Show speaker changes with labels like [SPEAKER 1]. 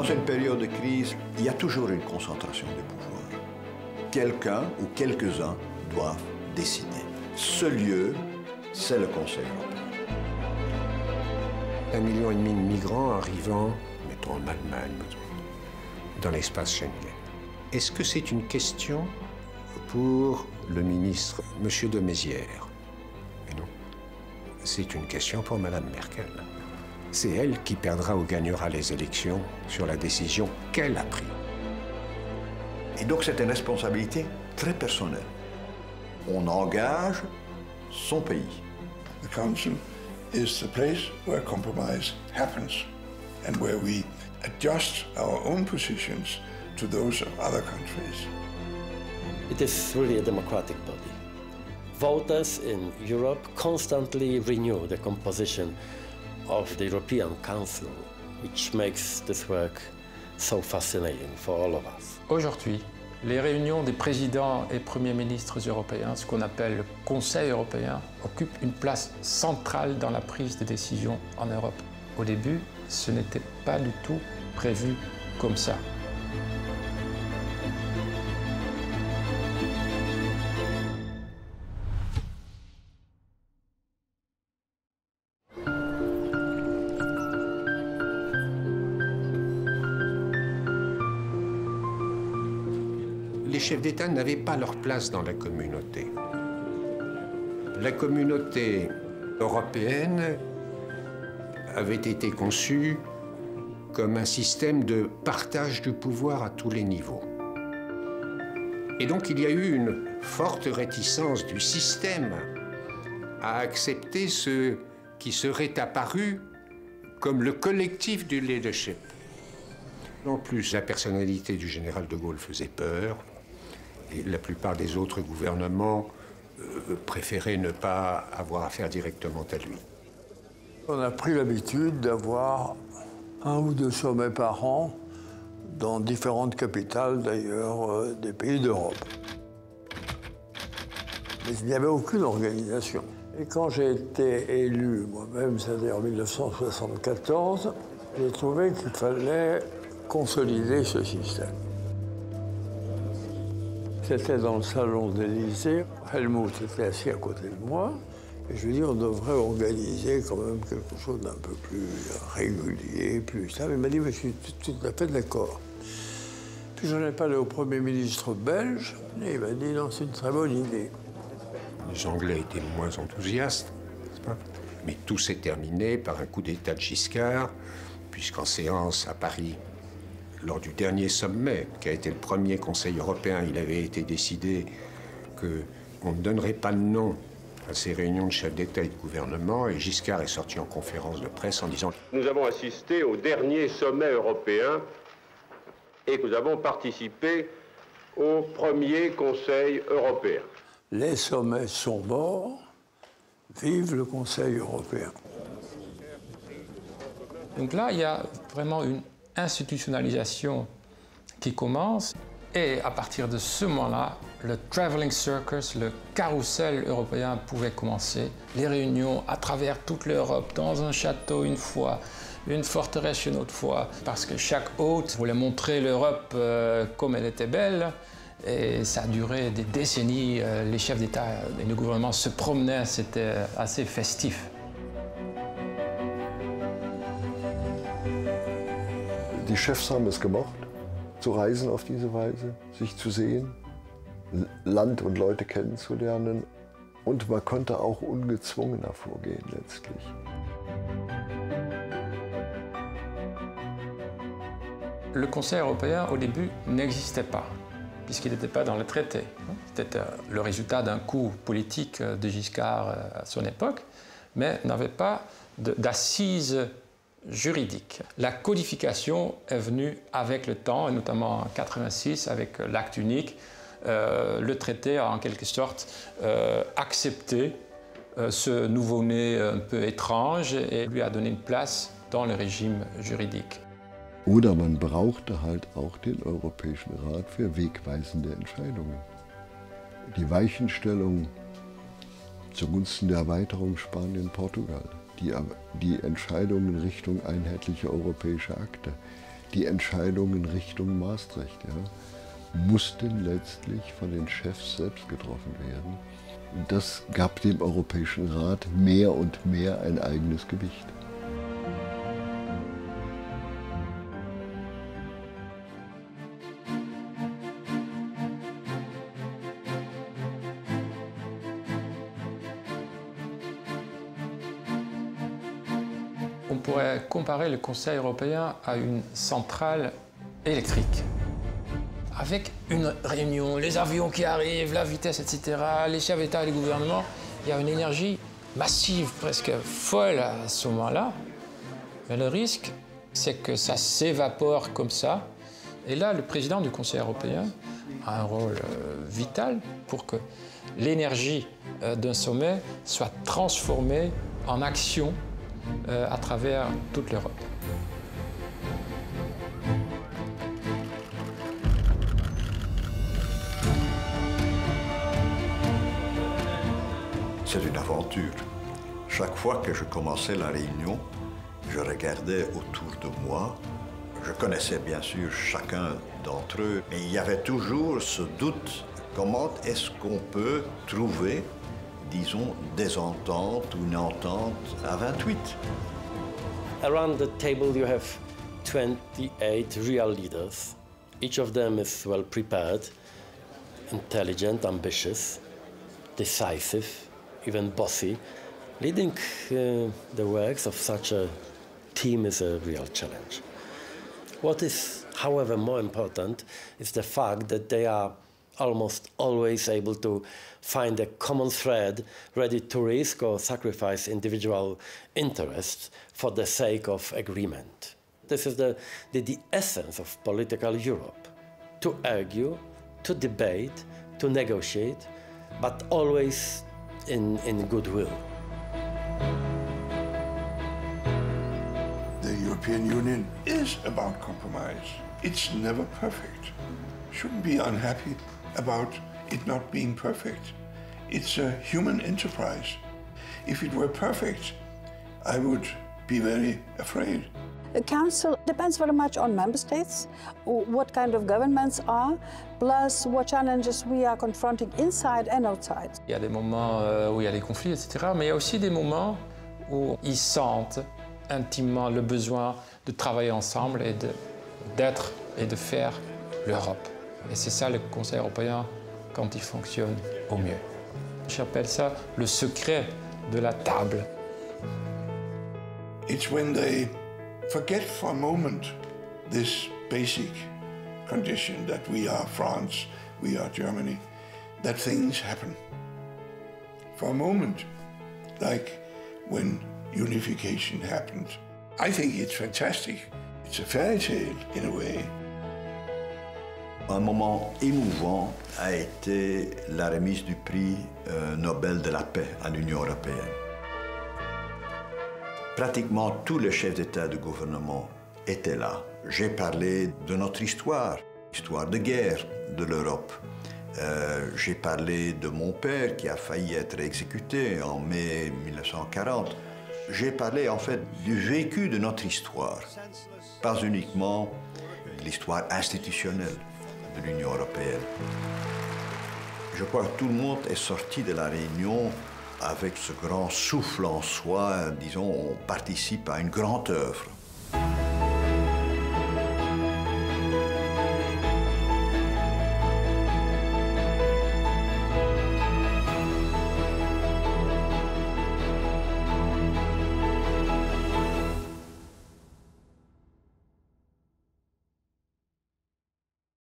[SPEAKER 1] Dans une période de crise, il y a toujours une concentration de pouvoir. Quelqu'un ou quelques-uns doivent décider. Ce lieu, c'est le Conseil européen.
[SPEAKER 2] 1,5 million de migrants arrivant, mettons en Allemagne, dans l'espace Schengen. Est-ce que c'est une question pour le ministre, M. de Maizière? Mais non, c'est une question pour Mme Merkel. C'est elle qui perdra ou gagnera les élections sur la décision qu'elle a prise.
[SPEAKER 1] Et donc c'est une responsabilité très personnelle. On engage son pays.
[SPEAKER 3] The Council is the place where compromise happens and where we adjust our own positions to those of other countries.
[SPEAKER 4] It is really a democratic body. Voters in Europe constantly renew the composition of the European Council, which makes this work so fascinating for all of us.
[SPEAKER 5] Aujourd'hui, les réunions des présidents et premiers ministres européens, ce qu'on appelle le Conseil européen, occupent une place centrale dans la prise de décision en Europe. Au début, ce n'était pas du tout prévu comme ça.
[SPEAKER 2] Les chefs d'État n'avaient pas leur place dans la communauté. La communauté européenne avait été conçue comme un système de partage du pouvoir à tous les niveaux. Et donc il y a eu une forte réticence du système à accepter ce qui serait apparu comme le collectif du leadership. En plus, la personnalité du général de Gaulle faisait peur. Et la plupart des autres gouvernements préféraient ne pas avoir affaire directement à lui.
[SPEAKER 6] On a pris l'habitude d'avoir 1 ou 2 sommets par an dans différentes capitales, d'ailleurs, des pays d'Europe. Mais il n'y avait aucune organisation. Et quand j'ai été élu moi-même, c'est-à-dire en 1974, j'ai trouvé qu'il fallait consolider ce système. C'était dans le salon d'Élysée. Helmut était assis à côté de moi. Et je lui ai dit, on devrait organiser quand même quelque chose d'un peu plus régulier, plus ça. Il m'a dit, mais je suis tout à fait d'accord. Puis j'en ai parlé au Premier ministre belge, et il m'a dit, non, c'est une très bonne idée.
[SPEAKER 2] Les Anglais étaient moins enthousiastes, n'est-ce pas? Mais tout s'est terminé par un coup d'État de Giscard, puisqu'en séance à Paris, lors du dernier sommet, qui a été le premier Conseil européen, il avait été décidé qu'on ne donnerait pas de nom à ces réunions de chefs d'État et de gouvernement, et Giscard est sorti en conférence de presse en disant «
[SPEAKER 7] Nous avons assisté au dernier sommet européen et nous avons participé au premier Conseil européen. »
[SPEAKER 6] Les sommets sont morts, vive le Conseil européen.
[SPEAKER 5] Donc là, il y a vraiment une institutionnalisation qui commence. Et à partir de ce moment-là, le traveling circus, le carrousel européen pouvait commencer. Les réunions à travers toute l'Europe, dans un château une fois, une forteresse une autre fois, parce que chaque hôte voulait montrer l'Europe comme elle était belle. Et ça a duré des décennies. Les chefs d'État et de gouvernement se promenaient, c'était assez festif.
[SPEAKER 8] Die Chefs haben es gemocht, zu reisen auf diese Weise, sich zu sehen, Land und Leute kennenzulernen. Und man konnte auch ungezwungener vorgehen letztlich.
[SPEAKER 5] Le Conseil européen, au début, n'existait pas, puisqu'il n'était pas dans le traité. C'était le résultat d'un coup politique de Giscard à son époque, mais n'avait pas d'assises juridiques. La codification est venue avec le temps, et notamment en 1986 avec l'acte unique. Le traité a en quelque sorte accepté ce nouveau-né un peu étrange et lui a donné une place dans le régime juridique.
[SPEAKER 8] Oder man brauchte halt auch den Europäischen Rat für wegweisende Entscheidungen. Die Weichenstellung zugunsten der Erweiterung Spanien-Portugal, die Entscheidungen in Richtung einheitliche europäische Akte, die Entscheidungen in Richtung Maastricht, ja, mussten letztlich von den Chefs selbst getroffen werden. Und das gab dem Europäischen Rat mehr und mehr ein eigenes Gewicht.
[SPEAKER 5] On pourrait comparer le Conseil européen à une centrale électrique. Avec une réunion, les avions qui arrivent, la vitesse, etc., les chefs d'État et les gouvernements, il y a une énergie massive, presque folle à ce moment-là. Mais le risque, c'est que ça s'évapore comme ça. Et là, le président du Conseil européen a un rôle vital pour que l'énergie d'un sommet soit transformée en action à travers toute l'Europe.
[SPEAKER 1] C'est une aventure. Chaque fois que je commençais la réunion, je regardais autour de moi. Je connaissais bien sûr chacun d'entre eux, mais il y avait toujours ce doute. Comment est-ce qu'on peut trouver, disons, des ententes ou une entente à 28?
[SPEAKER 4] Around the table you have 28 real leaders. Each of them is well prepared, intelligent, ambitious, decisive, even bossy. Leading the works of such a team is a real challenge. What is, however, more important is the fact that they are almost always able to find a common thread, ready to risk or sacrifice individual interests for the sake of agreement. This is the essence of political Europe: to argue, to debate, to negotiate, but always in goodwill.
[SPEAKER 3] The European Union is about compromise. It's never perfect. Shouldn't be unhappy about it not being perfect. It's a human enterprise. If it were perfect, I would be very afraid.
[SPEAKER 9] The Council depends very much on member states, what kind of governments are, plus what challenges we are confronting inside and outside.
[SPEAKER 5] Il y a des moments où il y a des conflits, etc., mais il y a aussi des moments où ils sentent intimement le besoin de travailler ensemble et d'être et de faire l'Europe. Et c'est ça le Conseil européen quand il fonctionne au mieux. J'appelle ça le secret de la table.
[SPEAKER 3] It's when they forget for a moment this basic condition that we are France, we are Germany, that things happen. For a moment, like when unification happened. I think it's fantastic. It's a fairy tale in a way.
[SPEAKER 1] Un moment émouvant a été la remise du prix Nobel de la paix à l'Union européenne. Pratiquement tous les chefs d'État et de gouvernement étaient là. J'ai parlé de notre histoire de guerre de l'Europe. J'ai parlé de mon père qui a failli être exécuté en mai 1940. J'ai parlé en fait du vécu de notre histoire, pas uniquement de l'histoire institutionnelle de l'Union européenne. Je crois que tout le monde est sorti de la réunion avec ce grand souffle en soi, disons, on participe à une grande œuvre.